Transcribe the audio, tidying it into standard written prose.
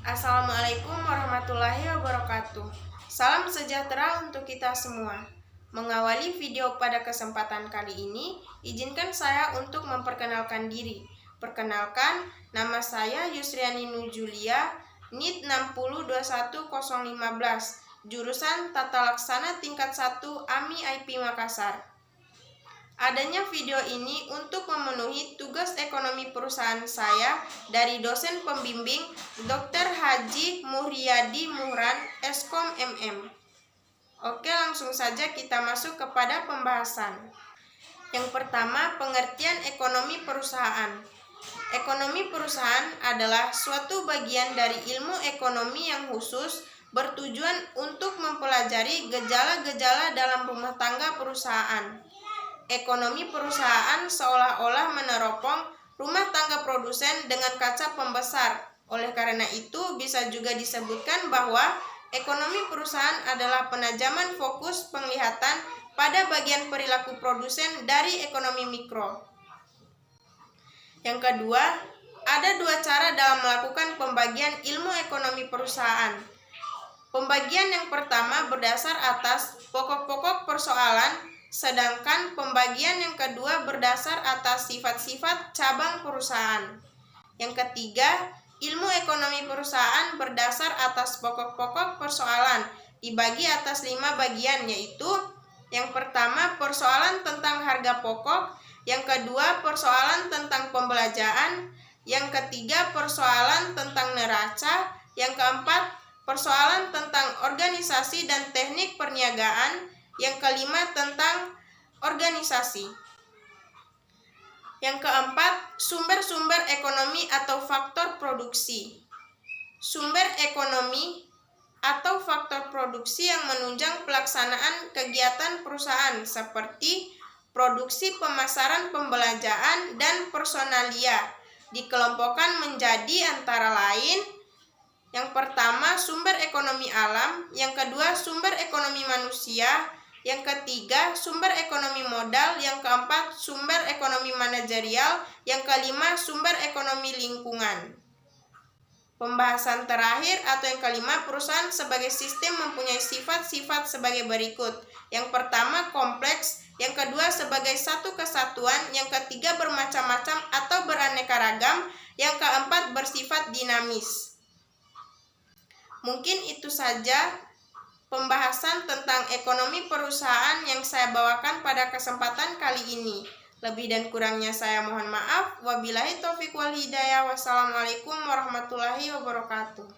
Assalamualaikum warahmatullahi wabarakatuh. Salam sejahtera untuk kita semua. Mengawali video pada kesempatan kali ini, izinkan saya untuk memperkenalkan diri. Perkenalkan, nama saya Yusriani Nujulia, NIT 6021015, jurusan Tata Laksana tingkat 1 AMI IP Makassar. Adanya video ini untuk memenuhi tugas ekonomi perusahaan saya dari dosen pembimbing Dr. Haji Muhriyadi Muhran, Eskom MM. Oke, langsung saja kita masuk kepada pembahasan. Yang pertama, pengertian ekonomi perusahaan. Ekonomi perusahaan adalah suatu bagian dari ilmu ekonomi yang khusus bertujuan untuk mempelajari gejala-gejala dalam rumah tangga perusahaan. Ekonomi perusahaan seolah-olah meneropong rumah tangga produsen dengan kaca pembesar. Oleh karena itu, bisa juga disebutkan bahwa ekonomi perusahaan adalah penajaman fokus penglihatan pada bagian perilaku produsen dari ekonomi mikro. Yang kedua, ada dua cara dalam melakukan pembagian ilmu ekonomi perusahaan. Pembagian yang pertama berdasar atas pokok-pokok persoalan, sedangkan pembagian yang kedua berdasar atas sifat-sifat cabang perusahaan. Yang ketiga, ilmu ekonomi perusahaan berdasar atas pokok-pokok persoalan, dibagi atas 5 bagian, yaitu yang pertama persoalan tentang harga pokok, yang kedua persoalan tentang pembelanjaan, yang ketiga persoalan tentang neraca, yang keempat persoalan tentang organisasi dan teknik perniagaan, yang kelima tentang organisasi. Yang keempat, sumber-sumber ekonomi atau faktor produksi. Sumber ekonomi atau faktor produksi yang menunjang pelaksanaan kegiatan perusahaan seperti produksi, pemasaran, pembelanjaan, dan personalia dikelompokkan menjadi antara lain: yang pertama, sumber ekonomi alam, yang kedua, sumber ekonomi manusia, yang ketiga, sumber ekonomi modal, yang keempat, sumber ekonomi manajerial, yang kelima, sumber ekonomi lingkungan. Pembahasan terakhir atau yang kelima, perusahaan sebagai sistem mempunyai sifat-sifat sebagai berikut. Yang pertama, kompleks, yang kedua sebagai satu kesatuan, yang ketiga bermacam-macam atau beraneka ragam, yang keempat bersifat dinamis. Mungkin itu saja pembahasan tentang ekonomi perusahaan yang saya bawakan pada kesempatan kali ini. Lebih dan kurangnya saya mohon maaf. Wabillahi taufiq wal hidayah. Wassalamualaikum warahmatullahi wabarakatuh.